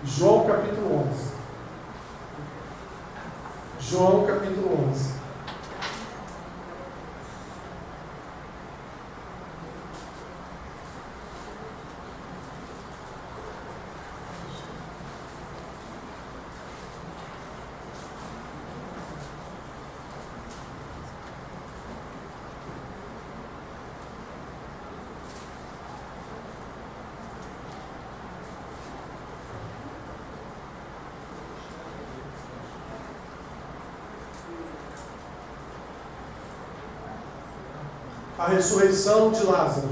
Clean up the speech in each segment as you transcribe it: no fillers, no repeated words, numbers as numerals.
João capítulo 11. João capítulo 11. A ressurreição de Lázaro.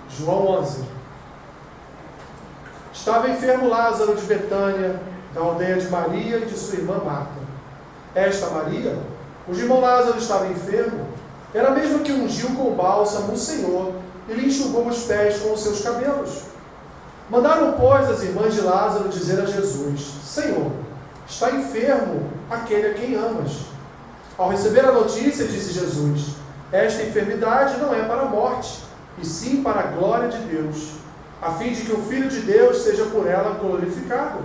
João 11. Estava enfermo Lázaro de Betânia, da aldeia de Maria e de sua irmã Marta. Esta Maria, cujo irmão Lázaro estava enfermo, era a mesma que ungiu com bálsamo o Senhor e lhe enxugou os pés com os seus cabelos. Mandaram, pois, as irmãs de Lázaro dizer a Jesus: Senhor, está enfermo aquele a quem amas. Ao receber a notícia, disse Jesus: esta enfermidade não é para a morte, e sim para a glória de Deus, a fim de que o Filho de Deus seja por ela glorificado.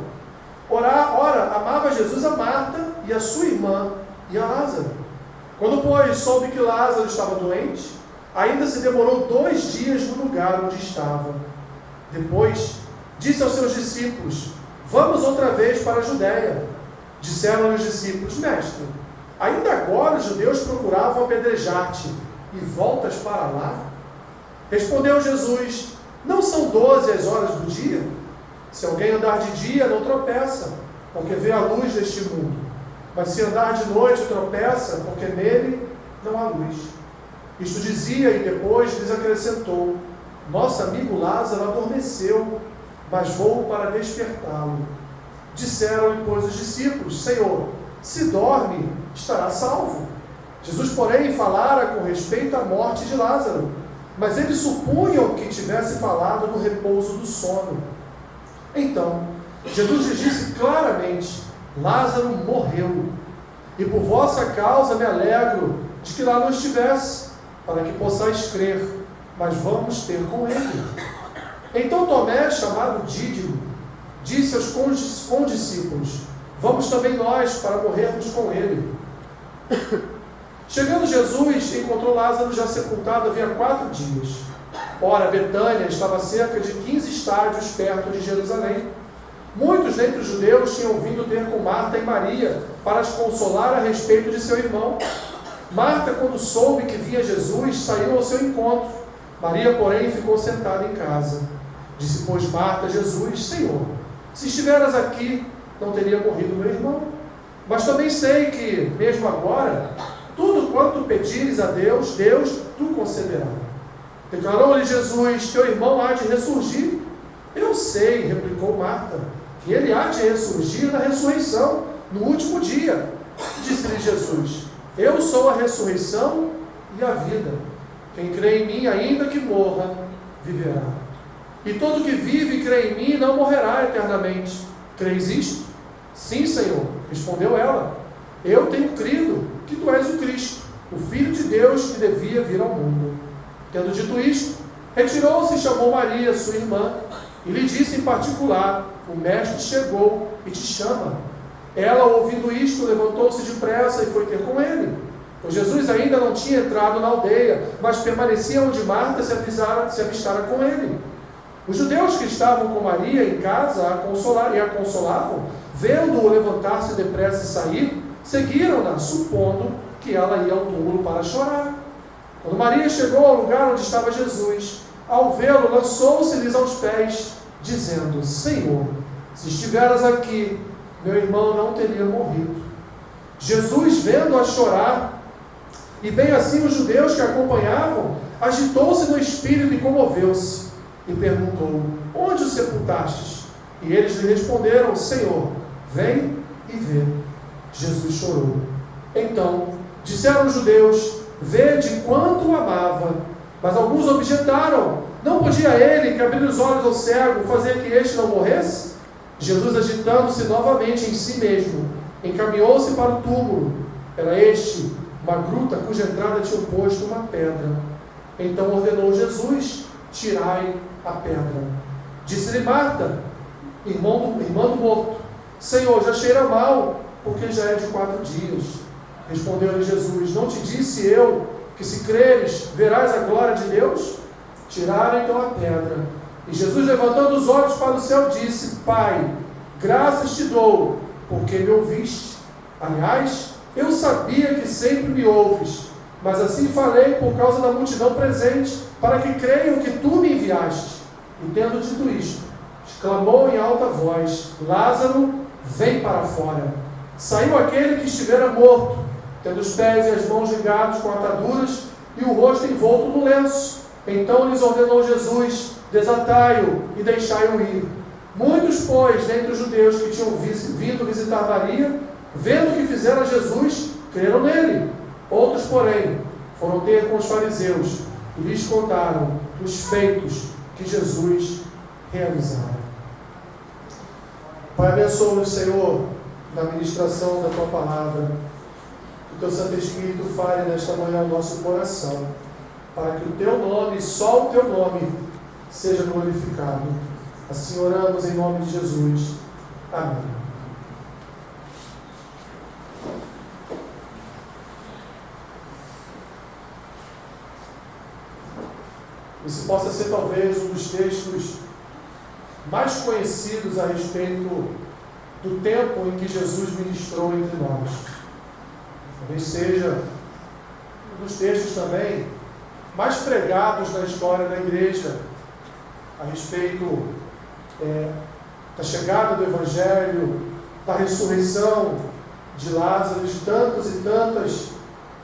Ora, amava Jesus a Marta e a sua irmã e a Lázaro. Quando, pois, soube que Lázaro estava doente, ainda se demorou 2 dias no lugar onde estava. Depois, disse aos seus discípulos: vamos outra vez para a Judéia. Disseram-lhe os discípulos: Mestre, ainda agora os judeus procuravam apedrejar-te, e voltas para lá? Respondeu Jesus: não são 12 as horas do dia? Se alguém andar de dia, não tropeça, porque vê a luz deste mundo. Mas se andar de noite, tropeça, porque nele não há luz. Isto dizia, e depois lhes acrescentou: nosso amigo Lázaro adormeceu, mas vou para despertá-lo. Disseram-lhe, pois, os discípulos: Senhor, se dorme, estará salvo. Jesus, porém, falara com respeito à morte de Lázaro, mas eles supunham que tivesse falado do repouso do sono. Então, Jesus lhes disse claramente: Lázaro morreu, e por vossa causa me alegro de que lá não estivesse, para que possais crer, mas vamos ter com ele. Então Tomé, chamado Dídimo, disse aos condiscípulos: vamos também nós para morrermos com ele. Chegando Jesus, encontrou Lázaro já sepultado havia 4 dias. Ora, Betânia estava a cerca de 15 estádios perto de Jerusalém. Muitos dentre os judeus tinham vindo ter com Marta e Maria para as consolar a respeito de seu irmão. Marta, quando soube que vinha Jesus, saiu ao seu encontro. Maria, porém, ficou sentada em casa. Disse, pois, Marta a Jesus: Senhor, se estiveras aqui, não teria morrido meu irmão. Mas também sei que, mesmo agora, tudo quanto pedires a Deus, Deus tu concederá. Declarou-lhe Jesus: teu irmão há de ressurgir. Eu sei, replicou Marta, que ele há de ressurgir na ressurreição, no último dia. Disse-lhe Jesus: eu sou a ressurreição e a vida. Quem crê em mim, ainda que morra, viverá. E todo que vive e crê em mim não morrerá eternamente. Creis isto? Sim, Senhor, respondeu ela. Eu tenho crido que tu és o Cristo, o Filho de Deus que devia vir ao mundo. Tendo dito isto, retirou-se e chamou Maria, sua irmã, e lhe disse em particular: o mestre chegou e te chama. Ela, ouvindo isto, levantou-se depressa e foi ter com ele. Pois Jesus ainda não tinha entrado na aldeia, mas permanecia onde Marta se avistara com ele. Os judeus que estavam com Maria em casa a consolavam, vendo-o levantar-se depressa e sair, seguiram-na, supondo que ela ia ao túmulo para chorar. Quando Maria chegou ao lugar onde estava Jesus, ao vê-lo, lançou-se-lhes aos pés, dizendo: Senhor, se estiveras aqui, meu irmão não teria morrido. Jesus, vendo-a chorar, e bem assim os judeus que a acompanhavam, agitou-se no espírito e comoveu-se, e perguntou: onde o sepultastes? E eles lhe responderam: Senhor, vem e vê. Jesus chorou. Então disseram os judeus: vede quanto o amava. Mas alguns objetaram: não podia ele, que abriu os olhos ao cego, fazer que este não morresse? Jesus, agitando-se novamente em si mesmo, encaminhou-se para o túmulo. Era este uma gruta cuja entrada tinha posto uma pedra. Então ordenou Jesus: tirai a pedra. Disse-lhe Marta, irmã do morto: Senhor, já cheira mal, porque já é de 4 dias. Respondeu-lhe Jesus: não te disse eu que, se creres, verás a glória de Deus? Tiraram então a pedra. E Jesus, levantando os olhos para o céu, disse: Pai, graças te dou, porque me ouviste. Aliás, eu sabia que sempre me ouves, mas assim falei por causa da multidão presente, para que creiam que tu me enviaste. E tendo dito isto, exclamou em alta voz: Lázaro, vem para fora. Saiu aquele que estivera morto, tendo os pés e as mãos ligados com ataduras e o rosto envolto no lenço. Então lhes ordenou Jesus: desatai-o e deixai-o ir. Muitos, pois, dentre os judeus que tinham vindo visitar Maria, vendo o que fizera Jesus, creram nele. Outros, porém, foram ter com os fariseus e lhes contaram os feitos que Jesus realizara. Pai, abençoa-nos, Senhor, na ministração da Tua Palavra. Que o Teu Santo Espírito fale nesta manhã o nosso coração, para que o Teu nome, só o Teu nome, seja glorificado. Assim oramos em nome de Jesus. Amém. Esse possa ser talvez um dos textos mais conhecidos a respeito do tempo em que Jesus ministrou entre nós. Talvez seja um dos textos também mais pregados na história da igreja a respeito da chegada do Evangelho, da ressurreição de Lázaro, de tantas e tantas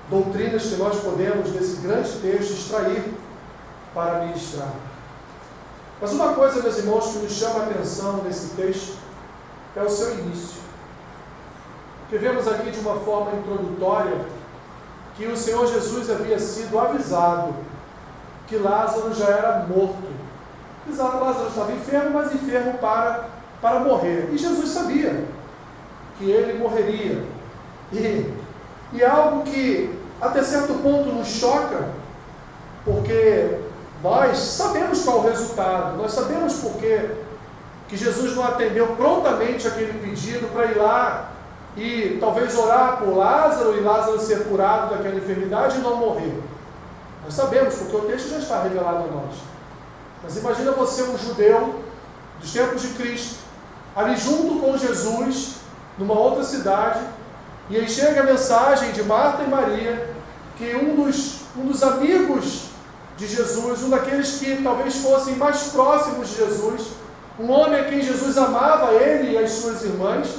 doutrinas que nós podemos desse grande texto extrair para ministrar. Mas uma coisa, meus irmãos, que nos chama a atenção nesse texto é o seu início. Porque vemos aqui de uma forma introdutória que o Senhor Jesus havia sido avisado que Lázaro já era morto. Lázaro estava enfermo, mas enfermo para morrer. E Jesus sabia que ele morreria. E algo que até certo ponto nos choca, porque nós sabemos qual é o resultado, nós sabemos por que Jesus não atendeu prontamente aquele pedido para ir lá e talvez orar por Lázaro e Lázaro ser curado daquela enfermidade e não morrer. Nós sabemos, porque o texto já está revelado a nós. Mas imagina você, um judeu dos tempos de Cristo, ali junto com Jesus, numa outra cidade, e aí chega a mensagem de Marta e Maria, que um dos amigos de Jesus, um daqueles que talvez fossem mais próximos de Jesus, um homem a quem Jesus amava, ele e as suas irmãs,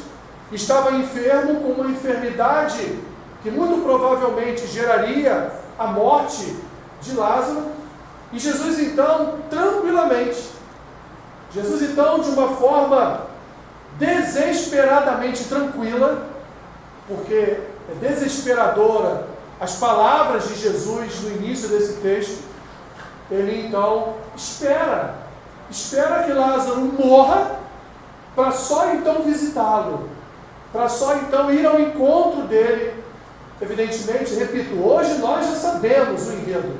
estava enfermo com uma enfermidade que muito provavelmente geraria a morte de Lázaro. E Jesus então, tranquilamente, de uma forma desesperadamente tranquila, porque é desesperadora as palavras de Jesus no início desse texto, ele então espera que Lázaro morra, para só então visitá-lo, para só então ir ao encontro dele. Evidentemente, repito, hoje nós já sabemos o enredo,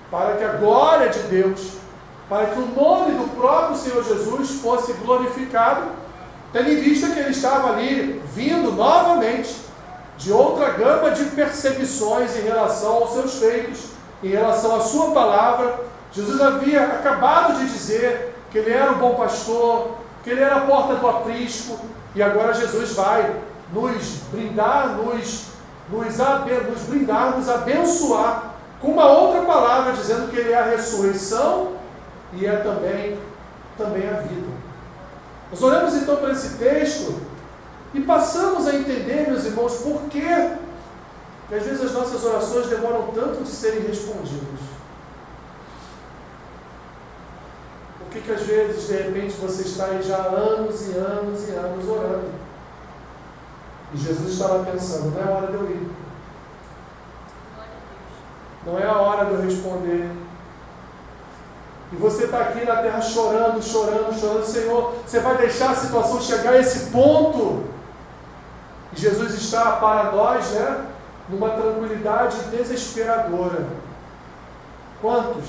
para que a glória de Deus, para que o nome do próprio Senhor Jesus fosse glorificado, tendo em vista que ele estava ali vindo novamente de outra gama de perseguições em relação aos seus feitos, em relação à sua palavra. Jesus havia acabado de dizer que ele era o bom pastor, que ele era a porta do aprisco, e agora Jesus vai nos brindar, nos abençoar com uma outra palavra, dizendo que ele é a ressurreição e é também a vida. Nós olhamos então para esse texto e passamos a entender, meus irmãos, por que às vezes as nossas orações demoram tanto de serem respondidas. Por que às vezes, de repente, você está aí já há anos e anos e anos orando, e Jesus está lá pensando: não é a hora de eu ir, não é a hora de eu responder. E você está aqui na terra chorando, Senhor, você vai deixar a situação chegar a esse ponto? E Jesus está para nós, numa tranquilidade desesperadora. Quantos,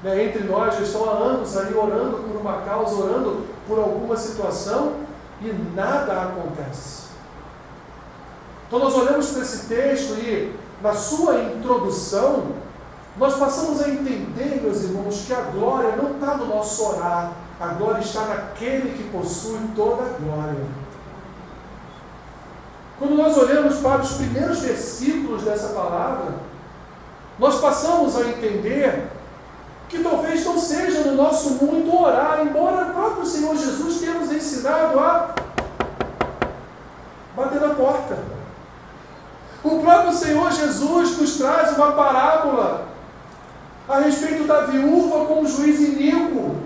né, entre nós já estão há anos aí orando por uma causa, orando por alguma situação e nada acontece? Então nós olhamos para esse texto e na sua introdução nós passamos a entender, meus irmãos, que a glória não está no nosso orar, a glória está naquele que possui toda a glória. Quando nós olhamos para os primeiros versículos dessa palavra, nós passamos a entender que talvez não seja no nosso muito orar, embora o próprio Senhor Jesus tenha nos ensinado a bater na porta. O próprio Senhor Jesus nos traz uma parábola a respeito da viúva com o juiz iníquo,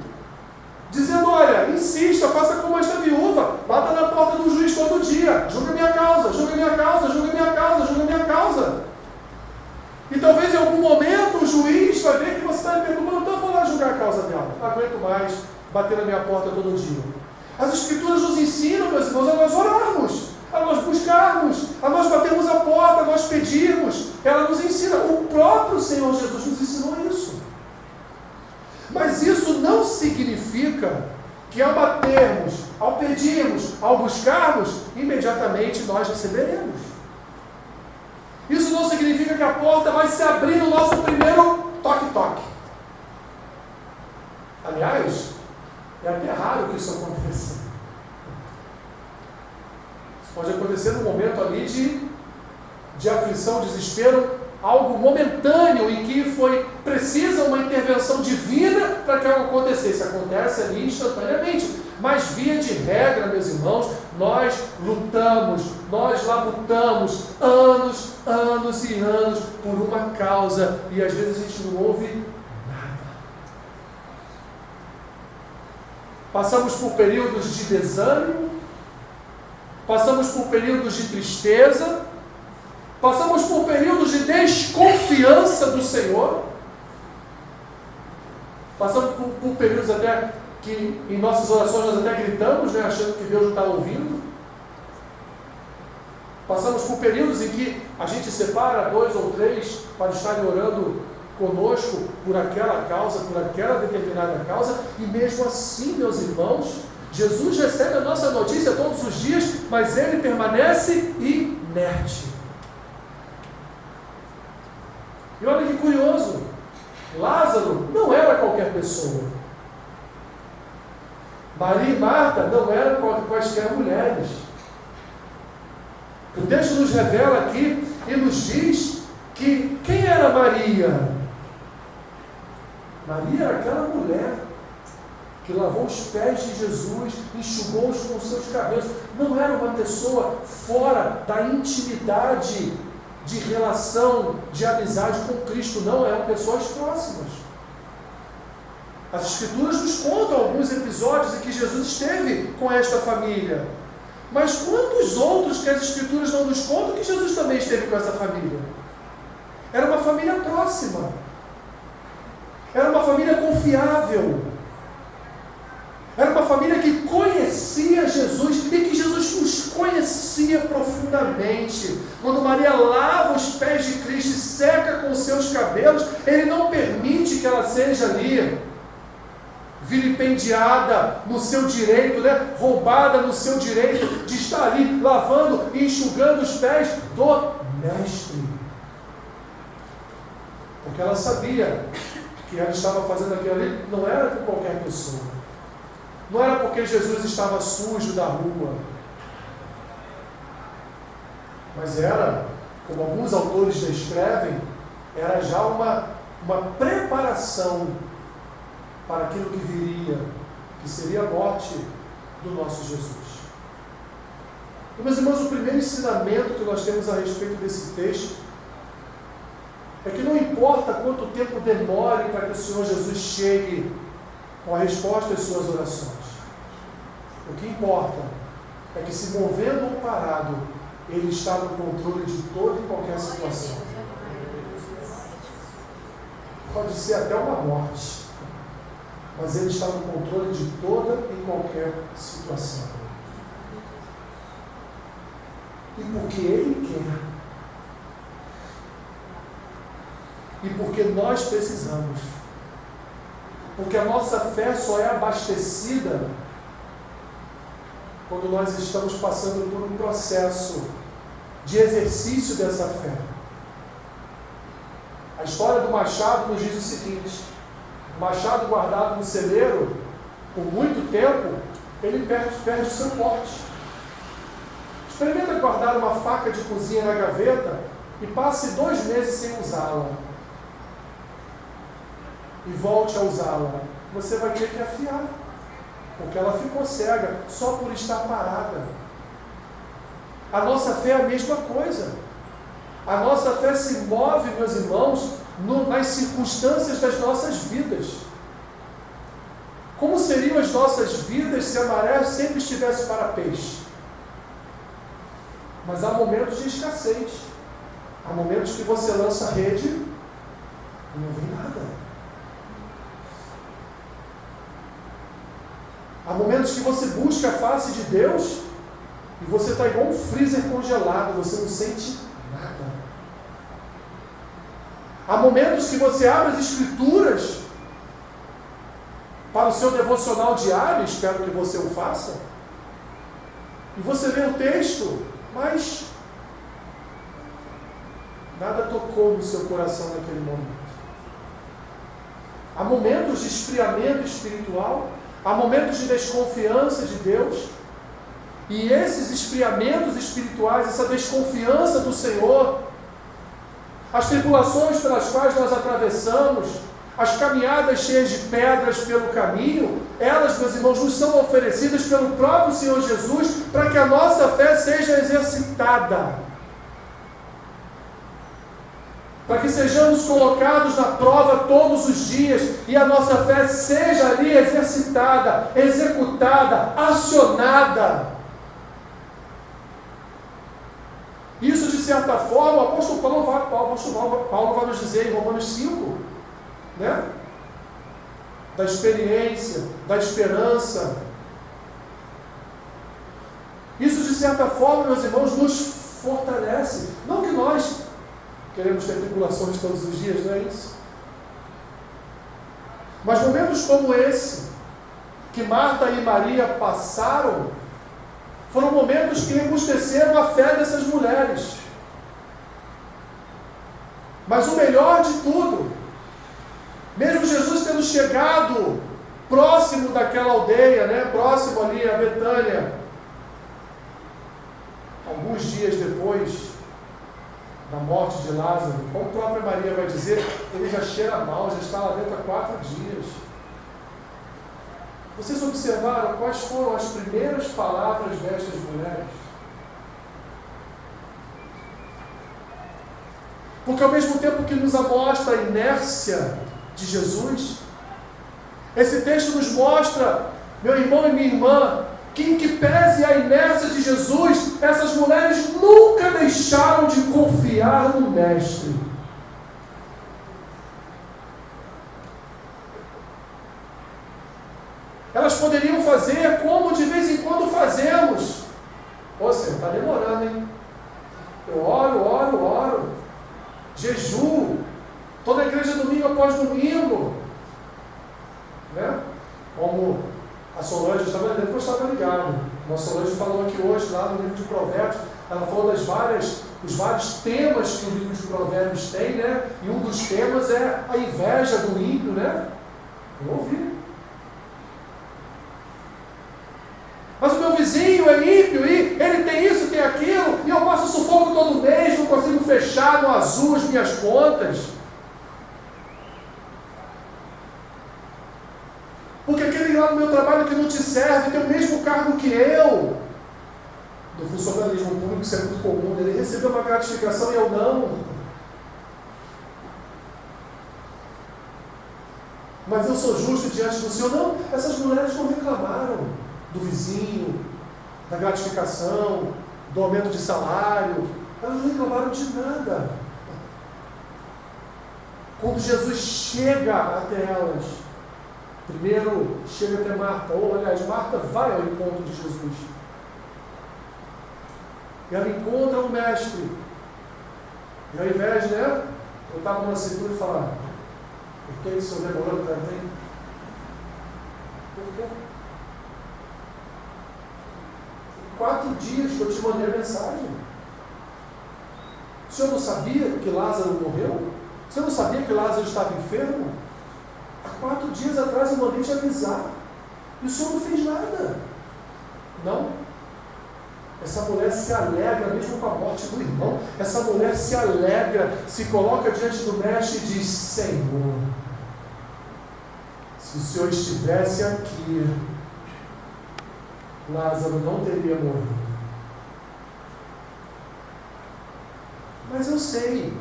dizendo: olha, insista, faça como esta viúva, bata na porta do juiz todo dia, julga minha causa, julga minha causa, julga minha causa, julga minha causa. E talvez em algum momento o juiz vai ver que você está me perturbando, então eu vou lá julgar a causa dela, não aguento mais bater na minha porta todo dia. As Escrituras nos ensinam, meus irmãos, a nós orarmos, a nós buscarmos, a nós batermos a porta, a nós pedirmos. Ela nos ensina, o próprio Senhor Jesus nos ensinou isso. Mas isso não significa que ao batermos, ao pedirmos, ao buscarmos, imediatamente nós receberemos. Isso não significa que a porta vai se abrir no nosso primeiro toque-toque. Aliás, é até raro que isso aconteça. Isso pode acontecer num momento ali de aflição, desespero, algo momentâneo em que foi precisa uma intervenção divina para que algo acontecesse. Acontece ali instantaneamente. Mas via de regra, meus irmãos, nós lutamos, nós labutamos anos e anos por uma causa e às vezes a gente não ouve nada. Passamos por períodos de desânimo, passamos por períodos de tristeza, passamos por períodos de desconfiança do Senhor, passamos por períodos até que em nossas orações nós até gritamos, né, achando que Deus não está ouvindo. Passamos por períodos em que a gente separa 2 ou 3 para estarem orando conosco por aquela causa, por aquela determinada causa, e mesmo assim, meus irmãos, Jesus recebe a nossa notícia todos os dias, mas Ele permanece inerte. E olha que curioso, Lázaro não era qualquer pessoa. Maria e Marta não eram quaisquer mulheres. O texto nos revela aqui e nos diz que quem era Maria? Maria era aquela mulher que lavou os pés de Jesus, enxugou-os com seus cabelos. Não era uma pessoa fora da intimidade de relação, de amizade com Cristo, não, eram pessoas próximas. As Escrituras nos contam alguns episódios em que Jesus esteve com esta família. Mas quantos outros que as Escrituras não nos contam que Jesus também esteve com essa família? Era uma família próxima. Era uma família confiável. Era uma família que conhecia Jesus e que Jesus os conhecia profundamente. Quando Maria lava os pés de Cristo e seca com seus cabelos, Ele não permite que ela seja ali vilipendiada no seu direito, né? Roubada no seu direito de estar ali lavando e enxugando os pés do Mestre. Porque ela sabia que ela estava fazendo aquilo ali, não era com qualquer pessoa. Não era porque Jesus estava sujo da rua. Mas era, como alguns autores descrevem, era já uma preparação para aquilo que viria, que seria a morte do nosso Jesus. Então, meus irmãos, o primeiro ensinamento que nós temos a respeito desse texto é que não importa quanto tempo demore para que o Senhor Jesus chegue com a resposta às suas orações. O que importa é que, se movendo ou parado, Ele está no controle de toda e qualquer situação. Pode ser até uma morte, mas Ele está no controle de toda e qualquer situação. E porque Ele quer. e porque nós precisamos. Porque a nossa fé só é abastecida quando nós estamos passando por um processo de exercício dessa fé. A história do machado nos diz o seguinte: o machado guardado no celeiro, por muito tempo, ele perde o seu porte. Experimenta guardar uma faca de cozinha na gaveta e passe 2 meses sem usá-la. E volte a usá-la. Você vai ter que afiar, porque ela ficou cega só por estar parada. A nossa fé é a mesma coisa. A nossa fé se move, meus irmãos, nas circunstâncias das nossas vidas. Como seriam as nossas vidas se a maré sempre estivesse para peixe? Mas há momentos de escassez. Há momentos que você lança a rede e não vem nada. Há momentos que você busca a face de Deus e você está igual um freezer congelado, você não sente nada. Há momentos que você abre as Escrituras para o seu devocional diário, espero que você o faça, e você lê o texto, mas nada tocou no seu coração naquele momento. Há momentos de esfriamento espiritual, há momentos de desconfiança de Deus, e esses esfriamentos espirituais, essa desconfiança do Senhor, as tribulações pelas quais nós atravessamos, as caminhadas cheias de pedras pelo caminho, elas, meus irmãos, nos são oferecidas pelo próprio Senhor Jesus para que a nossa fé seja exercitada. Para que sejamos colocados na prova todos os dias e a nossa fé seja ali exercitada, executada, acionada. Isso, de certa forma, o apóstolo Paulo vai nos dizer em Romanos 5, né? Da experiência, da esperança. Isso, de certa forma, meus irmãos, nos fortalece. Não que nós queremos ter tribulações todos os dias, não é isso? Mas momentos como esse, que Marta e Maria passaram, foram momentos que rebusteceram a fé dessas mulheres. Mas o melhor de tudo, mesmo Jesus tendo chegado próximo daquela aldeia, né, próximo ali a Betânia, alguns dias depois da morte de Lázaro, como a própria Maria vai dizer, ele já cheira mal, já está lá dentro há 4 dias. Vocês observaram quais foram as primeiras palavras destas mulheres? Porque ao mesmo tempo que nos amostra a inércia de Jesus, esse texto nos mostra, meu irmão e minha irmã, que em que pese a inércia de Jesus, essas mulheres nunca deixaram de confiar no Mestre. Elas poderiam fazer como de vez em quando fazemos. Ô Senhor, está demorando, hein? Eu oro. Jejum. Toda a igreja domingo após domingo. Né? Como a Solange, depois estava ligado. A Solange falou aqui hoje, lá no livro de Provérbios, ela falou dos vários temas que o livro de Provérbios tem, né? E um dos temas é a inveja do ímpio, né? Eu ouvi. Mas o meu vizinho é ímpio e ele tem isso, tem aquilo, e eu passo sufoco todo mês, não consigo fechar no azul as minhas contas. Porque aquele lá no meu trabalho que não te serve tem o mesmo cargo que eu. No funcionalismo público isso é muito comum, ele recebeu uma gratificação e eu não. Mas eu sou justo diante do Senhor. Não, essas mulheres não reclamaram do vizinho, da gratificação, do aumento de salário. Elas não reclamaram de nada. Quando Jesus chega até elas, primeiro chega até Marta, ou aliás, Marta vai ao encontro de Jesus. E ela encontra o Mestre. E ao invés, botar a mão na cintura e falar: por que o Senhor demorou tanto, hein? Por quê? 4 dias que eu te mandei a mensagem. O Senhor não sabia que Lázaro morreu? O Senhor não sabia que Lázaro estava enfermo? Há 4 dias atrás eu mandei te avisar. E o Senhor não fez nada. Não. Essa mulher se alegra mesmo com a morte do irmão. Essa mulher se alegra, se coloca diante do mestre e diz: Senhor, se o Senhor estivesse aqui, Lázaro não teria morrido. Mas eu sei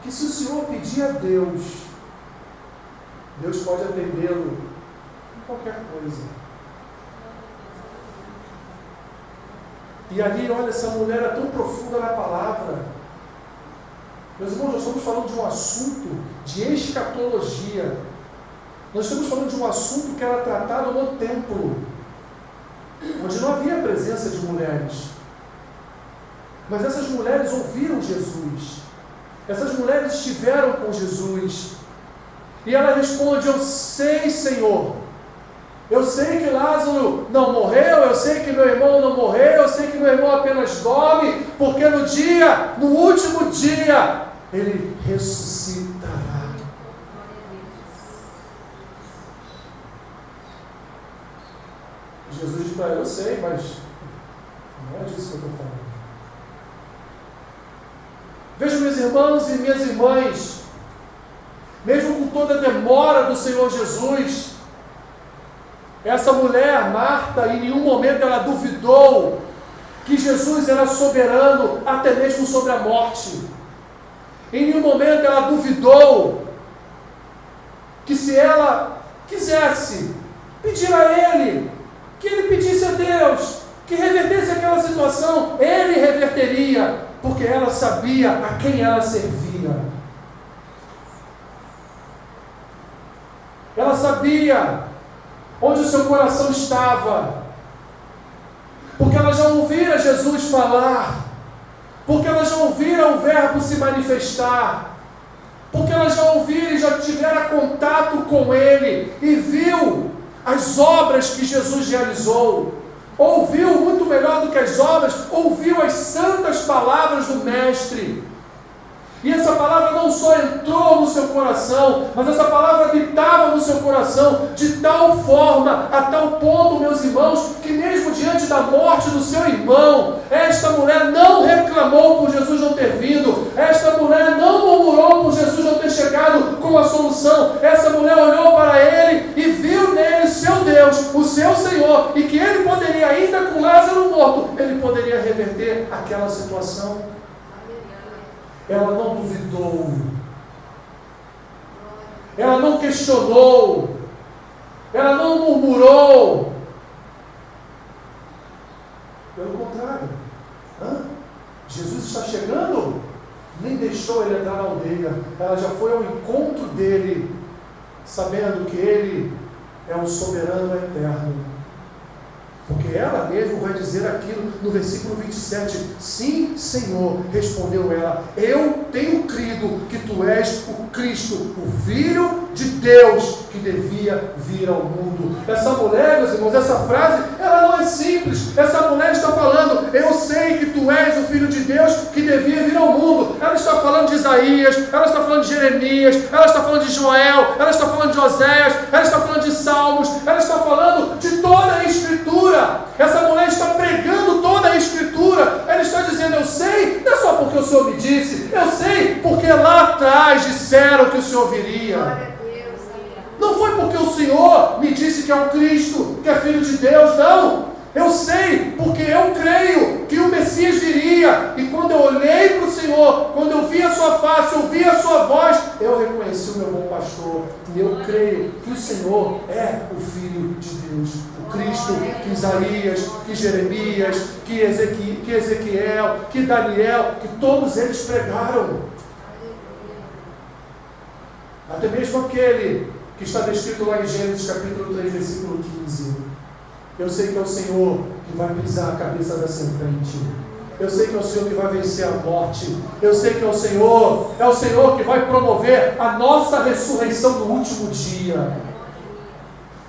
que se o Senhor pedir a Deus, Deus pode atendê-lo em qualquer coisa. E ali, olha, essa mulher é tão profunda na palavra. Meus irmãos, nós estamos falando de um assunto de escatologia. Nós estamos falando de um assunto que era tratado no templo, onde não havia presença de mulheres. Mas essas mulheres ouviram Jesus. Essas mulheres estiveram com Jesus. E ela responde: eu sei, Senhor. Eu sei que Lázaro não morreu, eu sei que meu irmão não morreu, eu sei que meu irmão apenas dorme, porque no último dia, ele ressuscitará. Jesus diz para ela: eu sei, mas não é disso que eu estou falando. Vejam, meus irmãos e minhas irmãs, mesmo com toda a demora do Senhor Jesus, essa mulher, Marta, em nenhum momento ela duvidou que Jesus era soberano até mesmo sobre a morte. Em nenhum momento ela duvidou que se ela quisesse pedir a Ele, que Ele pedisse a Deus, que revertesse aquela situação, Ele reverteria, porque ela sabia a quem ela servia. Ela sabia onde o seu coração estava, porque ela já ouvira Jesus falar, porque ela já ouvira o verbo se manifestar, porque ela já ouvira e já tivera contato com Ele, e viu as obras que Jesus realizou, ouviu muito melhor do que as obras, ouviu as santas palavras do Mestre. E essa palavra não só entrou no seu coração, mas essa palavra habitava no seu coração de tal forma, a tal ponto, meus irmãos, que mesmo diante da morte do seu irmão, esta mulher não reclamou por Jesus não ter vindo, esta mulher não murmurou por Jesus não ter chegado com a solução. Essa mulher olhou para ele e viu nele seu Deus, o seu Senhor, e que ele poderia, ainda com Lázaro morto, ele poderia reverter aquela situação. Ela não duvidou, ela não questionou, ela não murmurou. Pelo contrário, Jesus está chegando, nem deixou ele entrar na aldeia, ela já foi ao encontro dele, sabendo que ele é o soberano eterno. Porque ela mesma vai dizer aquilo no versículo 27, sim, Senhor, respondeu ela, eu tenho crido que tu és o Cristo, o Filho de Deus, que devia vir ao mundo. Essa mulher, meus irmãos, essa frase, ela não é simples. Essa mulher está falando, eu sei que tu és o Filho de Deus, que devia vir ao mundo. Ela está falando de Isaías, ela está falando de Jeremias, ela está falando de Joel, ela está falando de Oséias, ela está falando de Salmos, ela está falando de toda a Escritura. Essa mulher está pregando toda a Escritura. Ela está dizendo, eu sei, não é só porque o Senhor me disse, eu sei porque lá atrás disseram que o Senhor viria. Não foi porque o Senhor me disse que é o Cristo, que é Filho de Deus, não. Eu sei, porque eu creio que o Messias viria. E quando eu olhei para o Senhor, quando eu vi a sua face, eu vi a sua voz, eu reconheci o meu bom pastor. E eu creio que o Senhor é o Filho de Deus. O Cristo que Isaías, que Jeremias, que Ezequiel, que Daniel, que todos eles pregaram. Até mesmo aquele que está descrito lá em Gênesis capítulo 3, versículo 15. Eu sei que é o Senhor que vai pisar a cabeça da serpente. eu sei que é o Senhor que vai vencer a morte, eu sei que é o Senhor que vai promover a nossa ressurreição no último dia.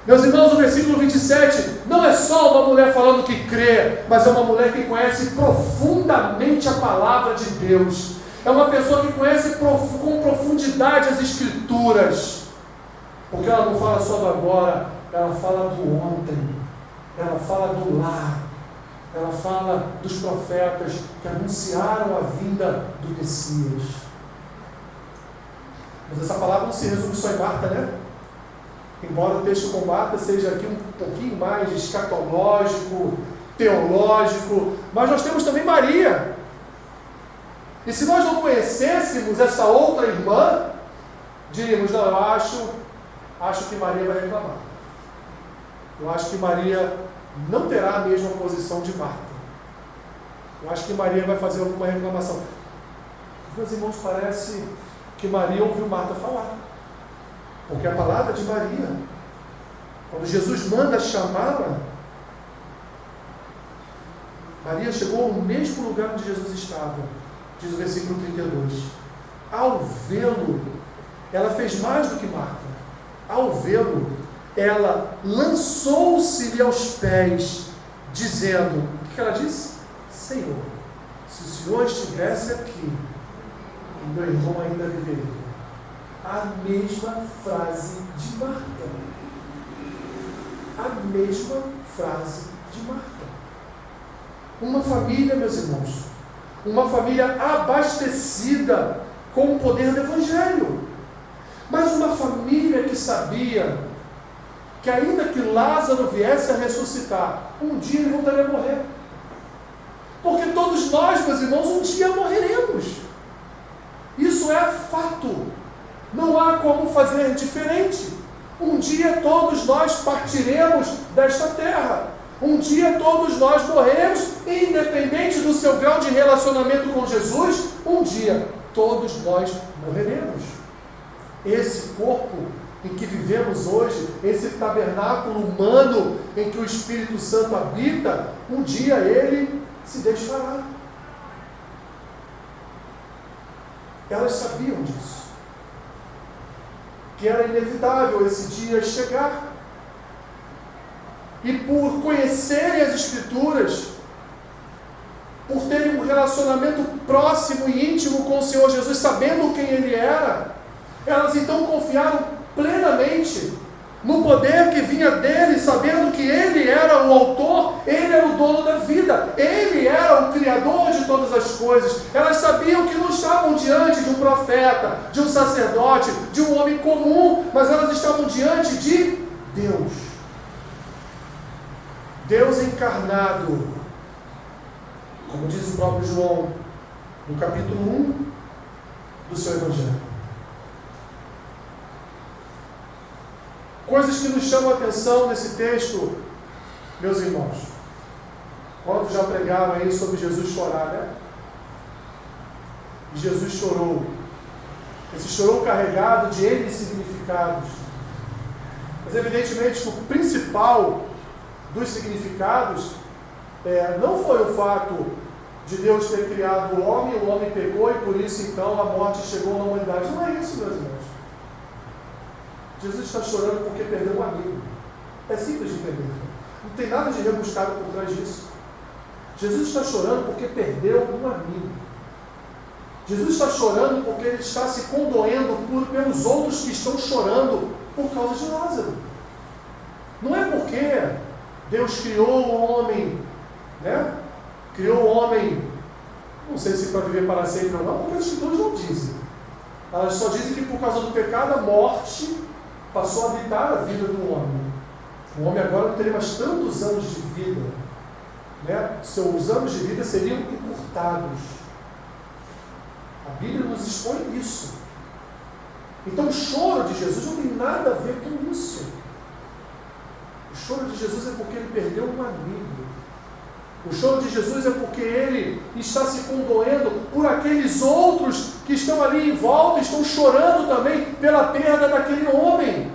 Meus irmãos, o versículo 27 não é só uma mulher falando que crê, mas é uma mulher que conhece profundamente a palavra de Deus. É uma pessoa que conhece com profundidade as Escrituras. Porque ela não fala só do agora, ela fala do ontem, ela fala do lá, ela fala dos profetas que anunciaram a vinda do Messias. Mas essa palavra não se resume só em Marta, né? Embora o texto com Marta seja aqui um pouquinho mais escatológico, teológico, mas nós temos também Maria. E se nós não conhecêssemos essa outra irmã, diríamos, não, eu acho que Maria vai reclamar. Eu acho que Maria não terá a mesma posição de Marta. Eu acho que Maria vai fazer alguma reclamação. Meus irmãos, parece que Maria ouviu Marta falar. Porque a palavra de Maria, quando Jesus manda chamá-la, Maria chegou no mesmo lugar onde Jesus estava, diz o versículo 32. Ao vê-lo, ela fez mais do que Marta. Ao vê-lo, ela lançou-se-lhe aos pés, dizendo, o que ela disse? Senhor, se o Senhor estivesse aqui, meu irmão ainda viveria. A mesma frase de Marta. A mesma frase de Marta. Uma família, meus irmãos, uma família abastecida com o poder do Evangelho, mas uma família que sabia que ainda que Lázaro viesse a ressuscitar, um dia ele voltaria a morrer. Porque todos nós, meus irmãos, um dia morreremos. Isso é fato. Não há como fazer diferente. Um dia todos nós partiremos desta terra. Um dia todos nós morreremos, independente do seu grau de relacionamento com Jesus, um dia todos nós morreremos. Esse corpo em que vivemos hoje, esse tabernáculo humano em que o Espírito Santo habita, um dia ele se desfará. Elas sabiam disso, que era inevitável esse dia chegar. E por conhecerem as Escrituras, por terem um relacionamento próximo e íntimo com o Senhor Jesus, sabendo quem Ele era, elas então confiaram plenamente no poder que vinha dele, sabendo que Ele era o autor, Ele era o dono da vida, Ele era o Criador de todas as coisas. Elas sabiam que não estavam diante de um profeta, de um sacerdote, de um homem comum, mas elas estavam diante de Deus. Deus encarnado, como diz o próprio João, no capítulo 1 do seu Evangelho. Coisas que nos chamam a atenção nesse texto, meus irmãos. Quantos já pregaram aí sobre Jesus chorar, né? E Jesus chorou. Esse chorou carregado de N significados. Mas evidentemente que o principal dos significados não foi o fato de Deus ter criado o homem pecou e por isso então a morte chegou na humanidade. Não é isso, meus irmãos. Jesus está chorando porque perdeu um amigo. É simples de entender. Não tem nada de rebuscado por trás disso. Jesus está chorando porque perdeu um amigo. Jesus está chorando porque ele está se condoendo pelos outros que estão chorando por causa de Lázaro. Não é porque Deus criou o homem, né? Criou o homem, não sei se para viver para sempre ou não, porque as Escrituras não dizem. Elas só dizem que por causa do pecado, a morte passou a habitar a vida do homem. O homem agora não teria mais tantos anos de vida, né? Seus anos de vida seriam encurtados. A Bíblia nos expõe isso. Então o choro de Jesus não tem nada a ver com isso. O choro de Jesus é porque ele perdeu um amigo. O choro de Jesus é porque ele está se condoendo por aqueles outros que estão ali em volta, estão chorando também pela perda daquele homem.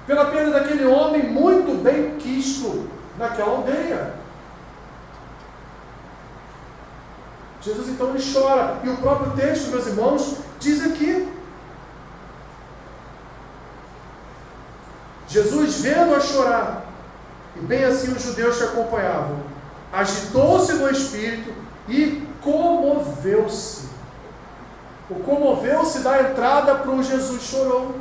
Pela perda daquele homem muito bem quisto naquela aldeia. Jesus então ele chora. E o próprio texto, meus irmãos, diz aqui. Jesus, vendo-a chorar, e bem assim os judeus que acompanhavam, agitou-se no espírito e comoveu-se. O comoveu-se dá entrada para o Jesus chorou.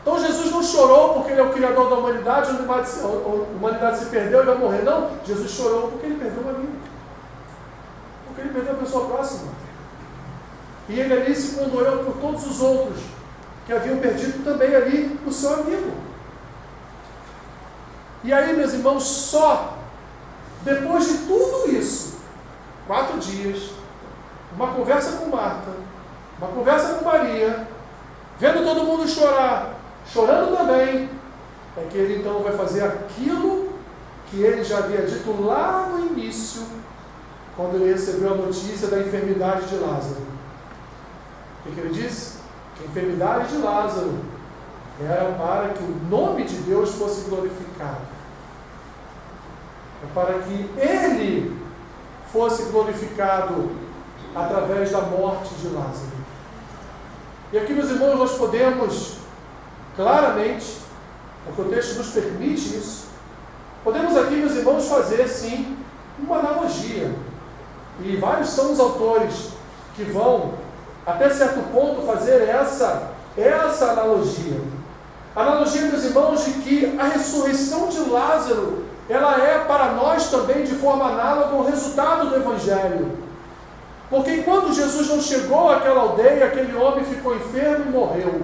Então Jesus não chorou porque ele é o Criador da humanidade, a humanidade se perdeu e vai morrer. Não, Jesus chorou porque ele perdeu uma vida. Porque ele perdeu a pessoa próxima. E ele ali se condoeu por todos os outros que haviam perdido também ali o seu amigo. E aí, meus irmãos, só depois de tudo isso, 4 dias, uma conversa com Marta, uma conversa com Maria, vendo todo mundo chorar, chorando também, é que ele então vai fazer aquilo que ele já havia dito lá no início, quando ele recebeu a notícia da enfermidade de Lázaro. O que ele disse? Que a enfermidade de Lázaro era para que o nome de Deus fosse glorificado. É para que ele fosse glorificado através da morte de Lázaro. E aqui, meus irmãos, nós podemos claramente, porque o texto nos permite isso, podemos aqui, meus irmãos, fazer sim uma analogia. E vários são os autores que vão, até certo ponto, fazer essa analogia. A analogia, meus irmãos, de que a ressurreição de Lázaro, ela é para nós também de forma análoga ao resultado do Evangelho. Porque enquanto Jesus não chegou àquela aldeia, aquele homem ficou enfermo e morreu.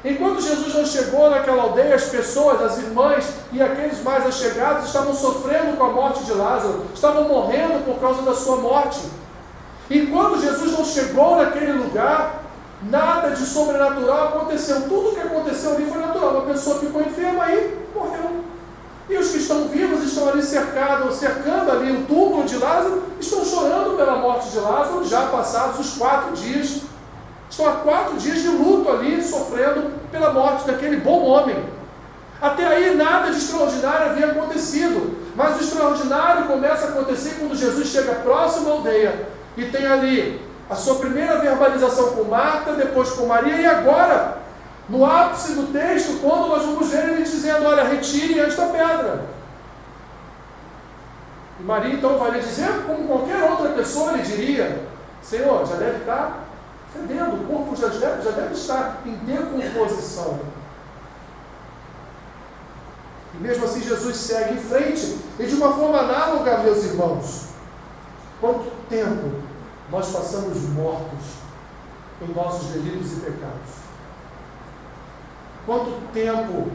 Enquanto Jesus não chegou naquela aldeia, as pessoas, as irmãs e aqueles mais allegados estavam sofrendo com a morte de Lázaro, estavam morrendo por causa da sua morte. Enquanto Jesus não chegou naquele lugar, nada de sobrenatural aconteceu. Tudo o que aconteceu ali foi natural. Uma pessoa ficou enferma e morreu. E os que estão vivos estão ali cercando ali o túmulo de Lázaro, estão chorando pela morte de Lázaro, já passados os 4 dias. Estão há 4 dias de luto ali, sofrendo pela morte daquele bom homem. Até aí nada de extraordinário havia acontecido. Mas o extraordinário começa a acontecer quando Jesus chega próximo à aldeia e tem ali a sua primeira verbalização com Marta, depois com Maria, e agora, no ápice do texto, quando nós vamos ver ele dizendo, olha, retire esta pedra. E Maria então vai lhe dizer, como qualquer outra pessoa lhe diria, Senhor, já deve estar fedendo, o corpo já deve estar em decomposição. E mesmo assim Jesus segue em frente, e de uma forma análoga, meus irmãos, quanto tempo nós passamos mortos em nossos delitos e pecados? Quanto tempo,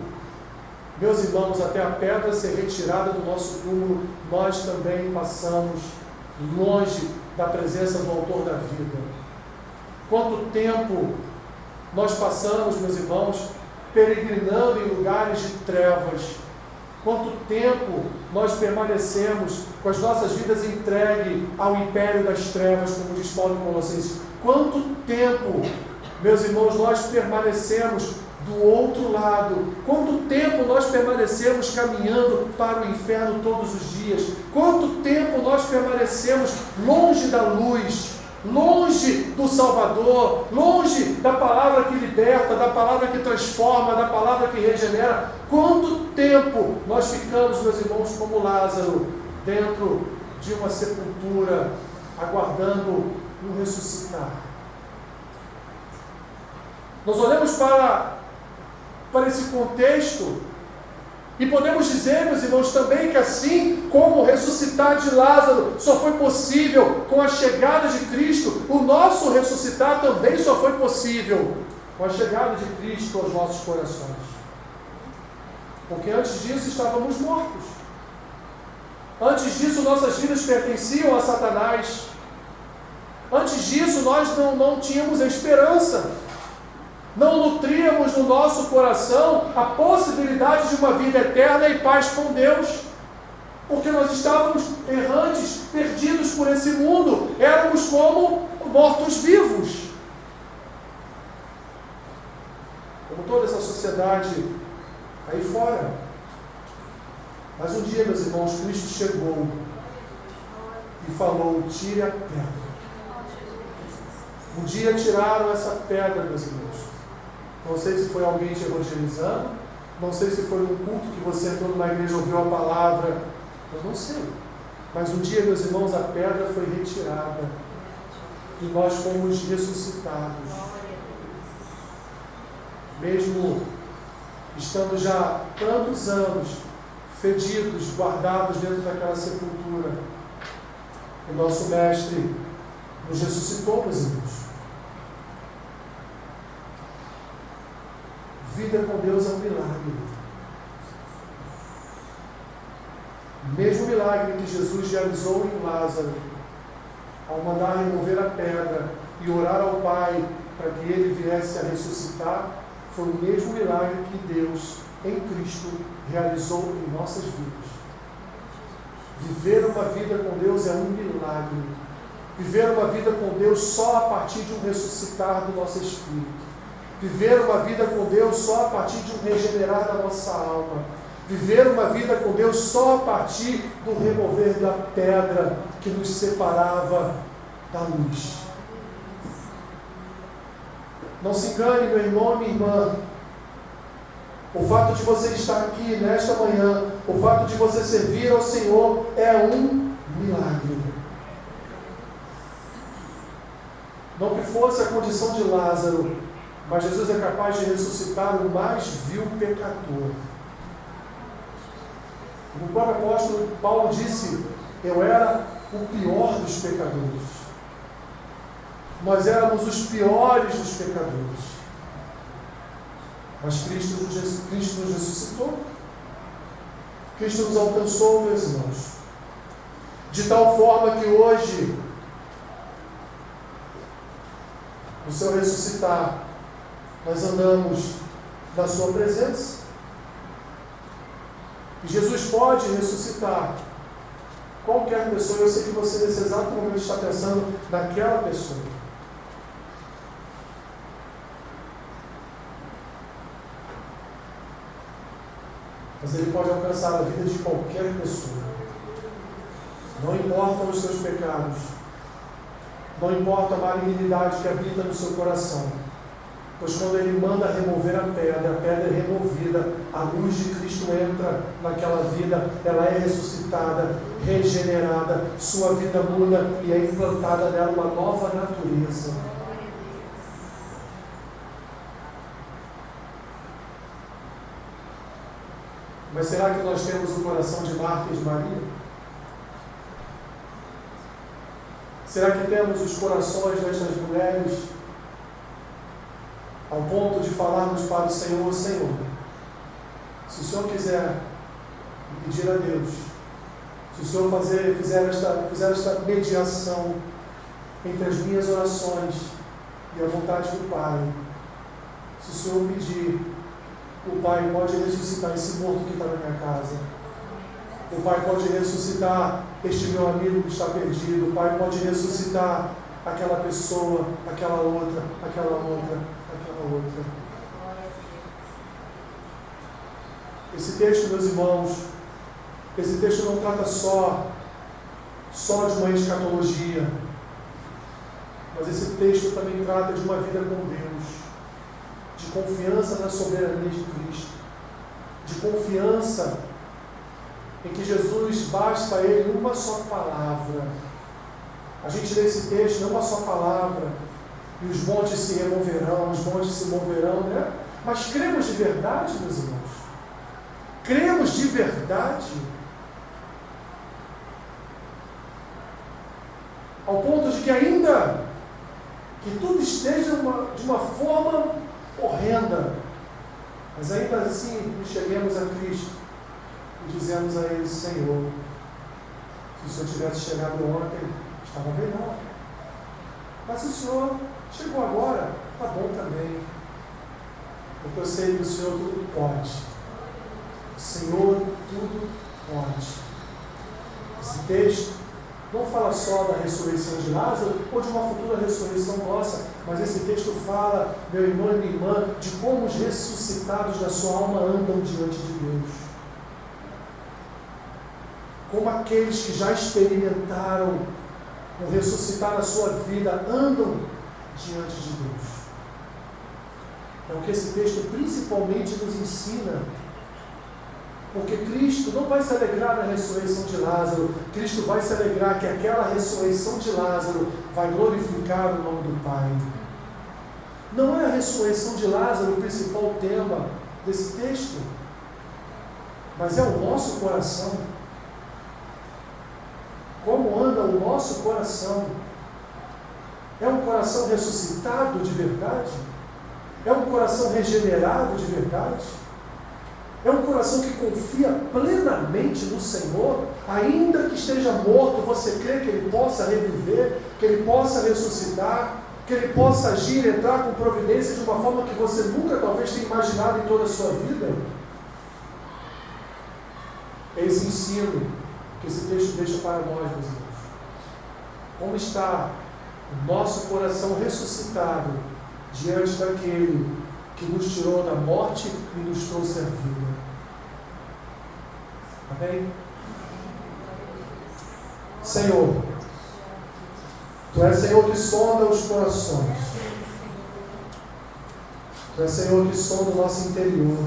meus irmãos, até a pedra ser retirada do nosso túmulo, nós também passamos longe da presença do Autor da vida? Quanto tempo nós passamos, meus irmãos, peregrinando em lugares de trevas? Quanto tempo nós permanecemos com as nossas vidas entregues ao império das trevas, como diz Paulo em Colossenses? Quanto tempo, meus irmãos, nós permanecemos do outro lado? Quanto tempo nós permanecemos caminhando para o inferno todos os dias? Quanto tempo nós permanecemos longe da luz, longe do Salvador, longe da palavra que liberta, da palavra que transforma, da palavra que regenera? Quanto tempo nós ficamos, meus irmãos, como Lázaro, dentro de uma sepultura, aguardando um ressuscitar? Nós olhamos para esse contexto e podemos dizer, meus irmãos, também que assim como o ressuscitar de Lázaro só foi possível com a chegada de Cristo, o nosso ressuscitar também só foi possível com a chegada de Cristo aos nossos corações. Porque antes disso estávamos mortos. Antes disso nossas vidas pertenciam a Satanás. Antes disso nós não tínhamos esperança. Não nutríamos no nosso coração a possibilidade de uma vida eterna e paz com Deus, porque nós estávamos errantes, perdidos por esse mundo, éramos como mortos-vivos. Como toda essa sociedade aí fora. Mas um dia, meus irmãos, Cristo chegou. e falou: tire a pedra. Um dia tiraram essa pedra, meus irmãos. Não sei se foi alguém te evangelizando, não sei se foi um culto que você entrou numa igreja e ouviu a palavra, eu não sei. Mas um dia, meus irmãos, a pedra foi retirada e nós fomos ressuscitados. Mesmo estando já tantos anos fedidos, guardados dentro daquela sepultura, o nosso Mestre nos ressuscitou, meus irmãos. Vida com Deus é um milagre. O mesmo milagre que Jesus realizou em Lázaro, ao mandar remover a pedra e orar ao Pai para que ele viesse a ressuscitar, foi o mesmo milagre que Deus, em Cristo, realizou em nossas vidas. Viver uma vida com Deus é um milagre. Viver uma vida com Deus só a partir de um ressuscitar do nosso espírito. Viver uma vida com Deus só a partir de um regenerar da nossa alma. Viver uma vida com Deus só a partir do remover da pedra que nos separava da luz. Não se engane, meu irmão e minha irmã. O fato de você estar aqui nesta manhã, o fato de você servir ao Senhor é um milagre. Não que fosse a condição de Lázaro, mas Jesus é capaz de ressuscitar o mais vil pecador. O próprio apóstolo Paulo disse: eu era o pior dos pecadores. Nós éramos os piores dos pecadores. Mas Cristo nos ressuscitou. Cristo nos alcançou, meus irmãos. De tal forma que hoje, no seu ressuscitar, nós andamos na sua presença. E Jesus pode ressuscitar qualquer pessoa. Eu sei que você nesse exato momento está pensando naquela pessoa. Mas Ele pode alcançar a vida de qualquer pessoa. Não importam os seus pecados. Não importa a malignidade que habita no seu coração. Pois quando Ele manda remover a pedra é removida, a luz de Cristo entra naquela vida, ela é ressuscitada, regenerada, sua vida muda e é implantada nela uma nova natureza. Mas será que nós temos o coração de Marta e de Maria? Será que temos os corações destas mulheres ao ponto de falarmos para o Senhor: Senhor, se o Senhor quiser pedir a Deus, se o Senhor fizer esta mediação entre as minhas orações e a vontade do Pai, se o Senhor pedir, o Pai pode ressuscitar esse morto que está na minha casa. O Pai pode ressuscitar este meu amigo que está perdido. O Pai pode ressuscitar aquela pessoa, aquela outra, aquela outra, aquela outra. Esse texto, meus irmãos, esse texto não trata só de uma escatologia, mas esse texto também trata de uma vida com Deus, de confiança na soberania de Cristo, de confiança em que Jesus basta a Ele uma só palavra. A gente lê esse texto, não uma só palavra, e os montes se removerão, os montes se moverão, né? Mas cremos de verdade, meus irmãos? Cremos de verdade? Ao ponto de que ainda que tudo esteja de uma forma horrenda, mas ainda assim cheguemos a Cristo e dizemos a Ele: Senhor, se o Senhor tivesse chegado ontem, estava melhor, mas se o Senhor chegou agora, está bom também, porque eu sei que o Senhor tudo pode. O Senhor tudo pode. Esse texto não fala só da ressurreição de Lázaro ou de uma futura ressurreição nossa, mas esse texto fala, meu irmão e minha irmã, de como os ressuscitados da sua alma andam diante de Deus. como aqueles que já experimentaram o ressuscitar na sua vida, andam diante de Deus. É o que esse texto principalmente nos ensina. Porque Cristo não vai se alegrar na ressurreição de Lázaro. Cristo vai se alegrar que aquela ressurreição de Lázaro vai glorificar o nome do Pai. Não é a ressurreição de Lázaro o principal tema desse texto, mas é o nosso coração. Como anda o nosso coração? É um coração ressuscitado de verdade? É um coração regenerado de verdade? É um coração que confia plenamente no Senhor, ainda que esteja morto, você crê que Ele possa reviver, que Ele possa ressuscitar, que Ele possa agir, entrar com providência de uma forma que você nunca talvez tenha imaginado em toda a sua vida? É esse ensino que esse texto deixa para nós, meus irmãos. Como está o nosso coração ressuscitado diante daquele que nos tirou da morte e nos trouxe a vida? Amém? Senhor, Tu és Senhor que sonda os corações. Tu és Senhor que sonda o nosso interior.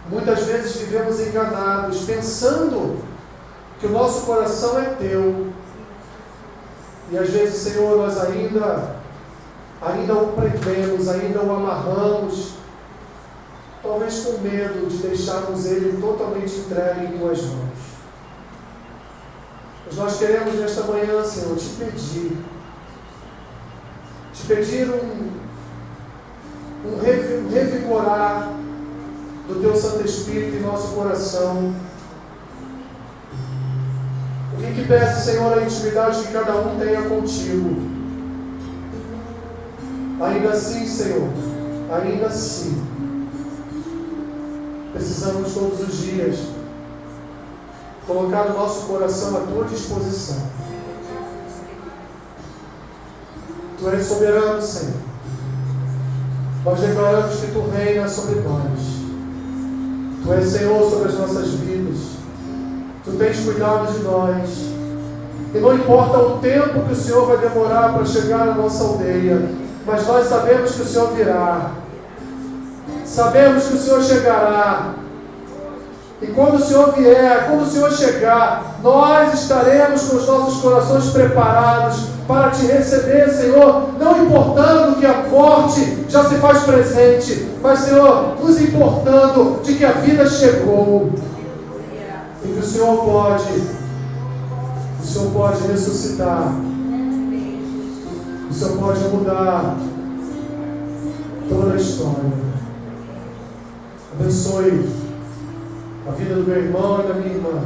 Muitas vezes vivemos enganados, pensando que o nosso coração é Teu. E às vezes, Senhor, nós ainda o prendemos, ainda o amarramos, talvez com medo de deixarmos Ele totalmente entregue em Tuas mãos. Mas nós queremos nesta manhã, Senhor, Te pedir um revigorar do Teu Santo Espírito em nosso coração. O que peço, Senhor, a intimidade que cada um tenha contigo. Ainda assim, Senhor, ainda assim, precisamos todos os dias colocar o nosso coração à Tua disposição. Tu és soberano, Senhor. Nós declaramos que Tu reinas sobre nós. Tu és Senhor sobre as nossas vidas. Tu tens cuidado de nós. E não importa o tempo que o Senhor vai demorar para chegar à nossa aldeia, mas nós sabemos que o Senhor virá. Sabemos que o Senhor chegará. E quando o Senhor vier, quando o Senhor chegar, nós estaremos com os nossos corações preparados para Te receber, Senhor, não importando que a morte já se faz presente, mas, Senhor, nos importando de que a vida chegou e que o Senhor pode ressuscitar, o Senhor pode mudar toda a história. Abençoe a vida do meu irmão e da minha irmã.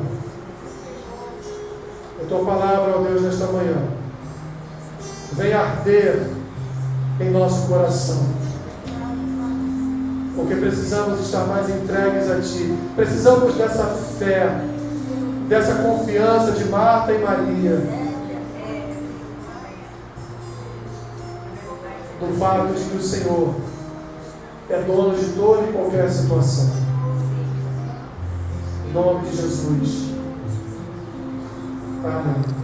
A Tua palavra, ó Deus, nesta manhã, venha arder em nosso coração, porque precisamos estar mais entregues a Ti. Precisamos dessa fé, dessa confiança de Marta e Maria, do fato de que o Senhor é dono de toda e qualquer situação. Em nome de Jesus. Amém.